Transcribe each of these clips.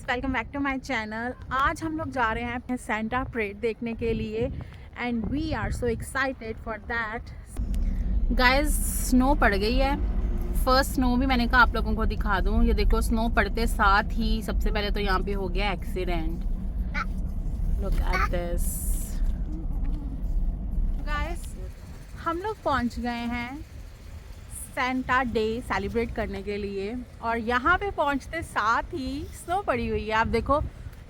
Welcome back to my channel. आज हम लोग जा रहे हैं सेंटा परेड देखने के लिए and we are so excited for that. Guys snow पड़ गई है। फर्स्ट स्नो भी मैंने कहा आप लोगों को दिखा दूं। ये देखो स्नो पड़ते साथ ही सबसे पहले तो यहाँ पे हो गया accident. Look at this guys, हम लोग पहुँच गए हैं सेंटा डे सेलिब्रेट करने के लिए और यहाँ पे पहुँचते साथ ही स्नो पड़ी हुई है। आप देखो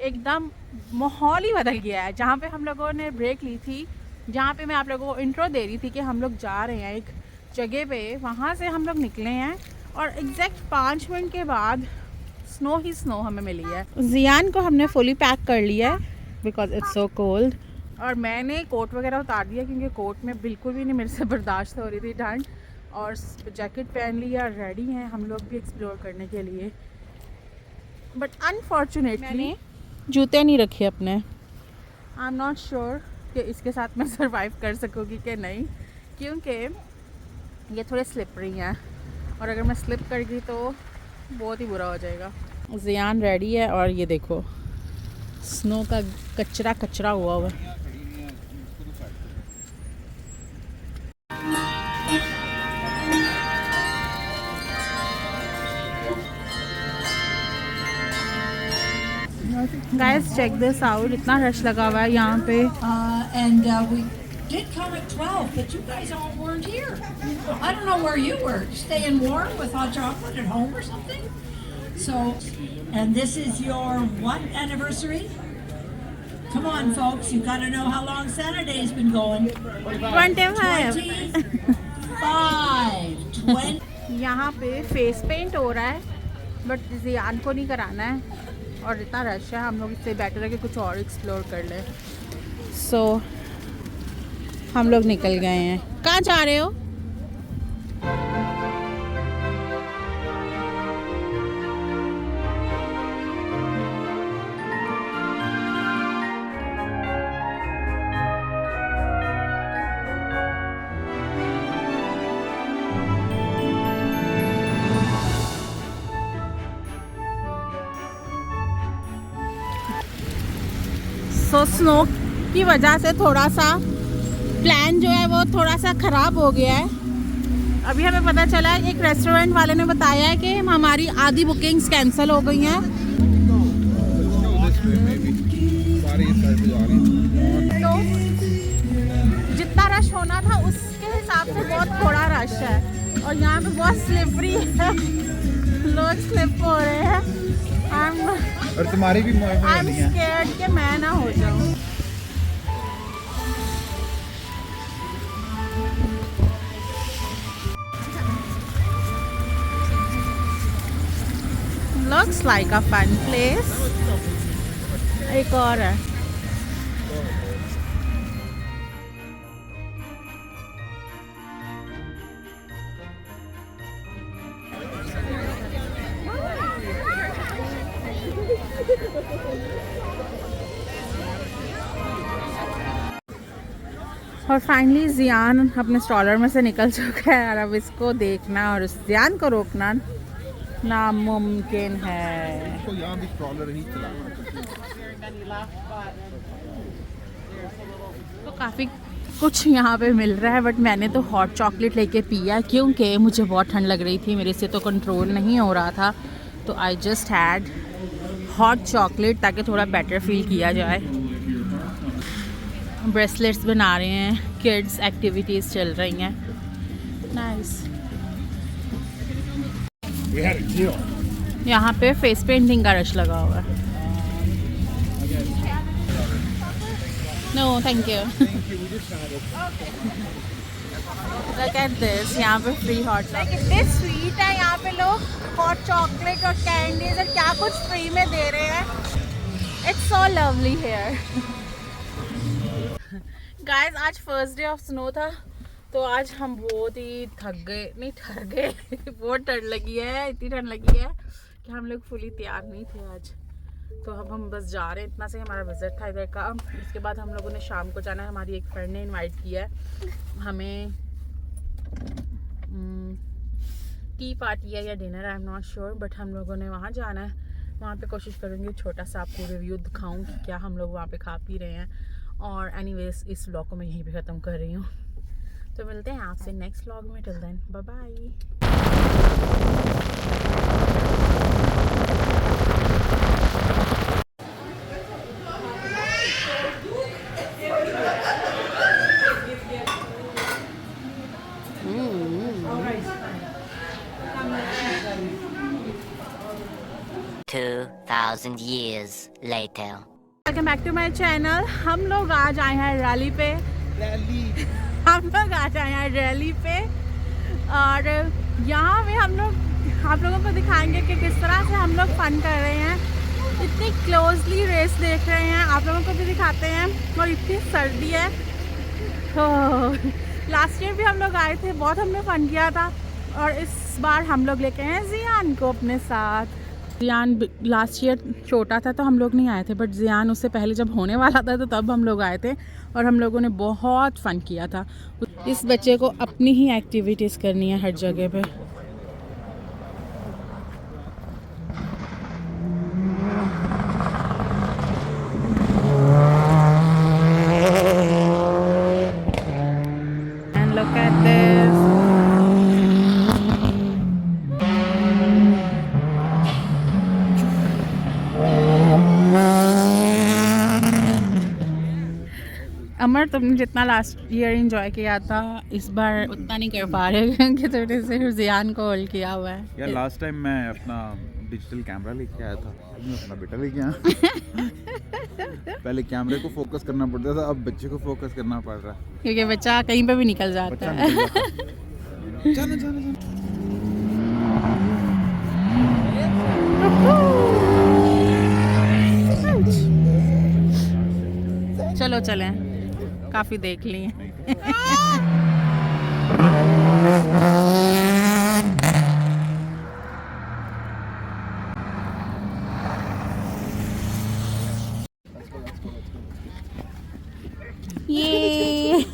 एकदम माहौल ही बदल गया है। जहाँ पे हम लोगों ने ब्रेक ली थी, जहाँ पे मैं आप लोगों को इंट्रो दे रही थी कि हम लोग जा रहे हैं एक जगह पे, वहाँ से हम लोग निकले हैं और एग्जैक्ट 5 मिनट के बाद स्नो ही स्नो हमें मिली है। जियान को हमने फुली पैक कर लिया है बिकॉज इट्स सो कोल्ड और मैंने कोट वगैरह उतार दिया क्योंकि कोट में बिल्कुल भी नहीं मेरे से बर्दाश्त हो रही थी ठंड, और जैकेट पहन ली और रेडी हैं हम लोग भी एक्सप्लोर करने के लिए। बट अनफॉर्चुनेटली जूते नहीं रखे अपने। आई एम नॉट श्योर कि इसके साथ मैं सरवाइव कर सकूँगी कि नहीं, क्योंकि ये थोड़े स्लिपरी हैं और अगर मैं स्लिप कर गई तो बहुत ही बुरा हो जाएगा। जियान रेडी है और ये देखो स्नो का कचरा कचरा हुआ है। गाइस चेक दिस आउट, इतना रश लगा हुआ है यहाँ पे। We did come at 12, but you guys all weren't here. I don't know where you were, staying warm with hot chocolate at home or something. So, and this is your what anniversary? Come on, folks, you got to know how long Saturday's been going. 25 20. यहाँ पे face paint हो रहा है but जियान को नहीं कराना है और इतना रश है, हम लोग इससे बेटर है कि कुछ और एक्सप्लोर कर लें। सो हम लोग निकल गए हैं। कहाँ जा रहे हो? सो स्नो की वजह से थोड़ा सा प्लान जो है वो थोड़ा सा ख़राब हो गया है। अभी हमें पता चला है, एक रेस्टोरेंट वाले ने बताया है कि हमारी आधी बुकिंग्स कैंसिल हो गई हैं। तो जितना रश होना था उसके हिसाब से बहुत थोड़ा रश है और यहाँ पे बहुत स्लिपरी है, लोग स्लिप हो रहे हैं। और तुम्हारी भी आई एम स्केयर्ड कि मैं ना हो जाऊं। Looks like a fun place. एक और है। और फाइनली जियान अपने स्टॉलर में से निकल चुका है और अब इसको देखना और उस जियान को रोकना नामुमकिन है। तो यहाँ भी स्ट्रॉलर ही चलाना। तो काफ़ी कुछ यहाँ पे मिल रहा है बट मैंने तो हॉट चॉकलेट लेके पिया क्योंकि मुझे बहुत ठंड लग रही थी, मेरे से तो कंट्रोल नहीं हो रहा था। तो I just had hot chocolate ताकि थोड़ा बेटर फील किया जाए। ब्रेसलेट्स बना रहे हैं, किड्स एक्टिविटीज़ चल रही हैं। नाइस। यहाँ पे फेस पेंटिंग का रश लगा हुआ है। No thank you. Look at this, यहाँ पे फ्री हॉट कितने स्वीट है। यहाँ पे लोग हॉट चॉकलेट और कैंडीज और क्या कुछ फ्री में दे रहे हैं। It's so lovely here. Guys आज फर्स्ट डे ऑफ स्नो था तो आज हम बहुत ही थक गए बहुत ठंड लगी है, इतनी ठंड लगी है कि हम लोग फुली तैयार नहीं थे आज। तो अब हम बस जा रहे हैं, इतना से हमारा विजिट था इधर का। इसके बाद हम लोगों ने शाम को जाना है, हमारी एक फ्रेंड ने इनवाइट किया है हमें। टी पार्टी है या dinner, I am not sure, but हम लोगों ने वहाँ जाना है। वहाँ पे कोशिश करूँगी छोटा सा आपको रिव्यू दिखाऊँ कि क्या हम लोग वहाँ पे खा पी रहे हैं। और एनीवेज इस व्लॉग को मैं यहीं पे ख़त्म कर रही हूँ। तो मिलते हैं आपसे नेक्स्ट व्लॉग में। Till then bye bye. Two 2,000 years later. Welcome back to my channel. हम लोग आज आए हैं रैली पे। हम लोग आज आए हैं रैली पे और यहाँ पे हम लोग आप लोगों को दिखाएंगे कि किस तरह से हम लोग फन कर रहे हैं। इतनी क्लोजली रेस देख रहे हैं, आप लोगों को भी दिखाते हैं। और इतनी सर्दी है। लास्ट ईयर भी हम लोग आए थे, बहुत हमने फन किया था। और इस बार हम लोग लेके आए हैं जियान को अपने साथ। जियान लास्ट ईयर छोटा था तो हम लोग नहीं आए थे, बट जियान उससे पहले जब होने वाला था तो तब हम लोग आए थे और हम लोगों ने बहुत फ़न किया था। इस बच्चे को अपनी ही एक्टिविटीज़ करनी है हर जगह पे। And look at this. अमर, तुमने जितना लास्ट ईयर एंजॉय किया था इस बार उतना नहीं कर पा रहे क्योंकि तुमने सिर्फ जियान को होल्ड किया हुआ है। यार लास्ट टाइम मैं अपना डिजिटल कैमरा लेके आया था, मैं अपना बेटा लेके आया। पहले कैमरे को फोकस करना पड़ता था, अब बच्चे को फोकस करना पड़ रहा है क्योंकि बच्चा कहीं पे भी निकल जाता बच्चा है। निकल जाता है। जाना जाना जाना। चलो चलें, काफ़ी देख लिए। ये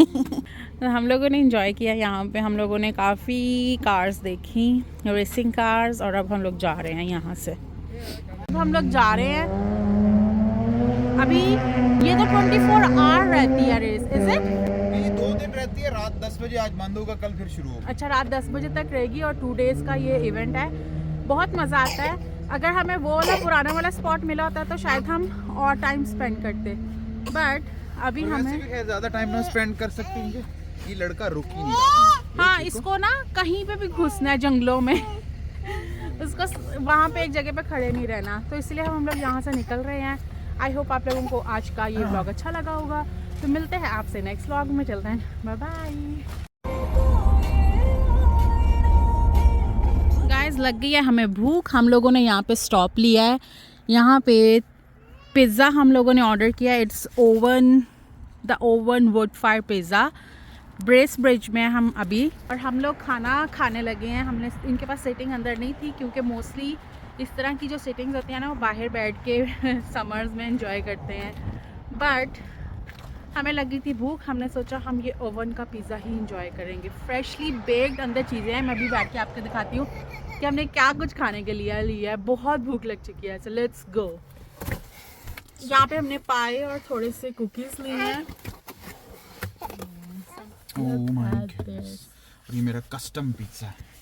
हम लोगों ने एंजॉय किया यहाँ पे। हम लोगों ने काफ़ी कार्स देखी, रेसिंग कार्स। और अब हम लोग जा रहे हैं यहाँ से। अब हम लोग जा रहे हैं। अभी ये तो 24 आवर रहती है रेस, इज इट? ये 2 दिन रहती है, रात 10 बजे आज बंद होगा, कल फिर शुरू होगा। अच्छा, रात 10 बजे तक रहेगी और 2 डेज़ का ये इवेंट है। बहुत मज़ा आता है। अगर हमें वो वाला पुराना वाला स्पॉट मिला होता तो शायद हम और टाइम स्पेंड करते, बट अभी हमें ज़्यादा टाइम ना स्पेंड कर सकते हैं। ये लड़का रुक ही नहीं रहा। हाँ, इसको ना कहीं पे भी घुसना है जंगलों में। उसको वहाँ पे एक जगह पे खड़े नहीं रहना, तो इसलिए हम लोग यहाँ से निकल रहे हैं। आई होप आप लोगों को आज का ये व्लॉग अच्छा लगा होगा। तो मिलते हैं आपसे नेक्स्ट व्लॉग में। चलते हैं, बाय बाय। गाइस, लग गई है हमें भूख। हम लोगों ने यहाँ पे स्टॉप लिया है। यहाँ पे पिज़्ज़ा हम लोगों ने ऑर्डर किया। It's the oven wood fire pizza. Brace bridge में हम अभी, और हम लोग खाना खाने लगे हैं। हमने इनके पास सीटिंग अंदर नहीं थी क्योंकि मोस्टली इस तरह की जो सीटिंग्स होती हैं ना वो बाहर बैठ के समर्स में एंजॉय करते हैं। बट हमें लगी थी भूख, हमने सोचा हम ये ओवन का पिज़्ज़ा ही एंजॉय करेंगे। फ्रेशली बेक्ड अंदर चीज़ें हैं। मैं भी बैठ के आपको दिखाती हूँ कि हमने क्या कुछ खाने के लिए लिया है। बहुत भूख लग चुकी है। So let's go. यहाँ पे हमने पाए और थोड़े से कुकीज़ लिए हैं। ओह माय गॉड, ये मेरा कस्टम पिज़्ज़ा है।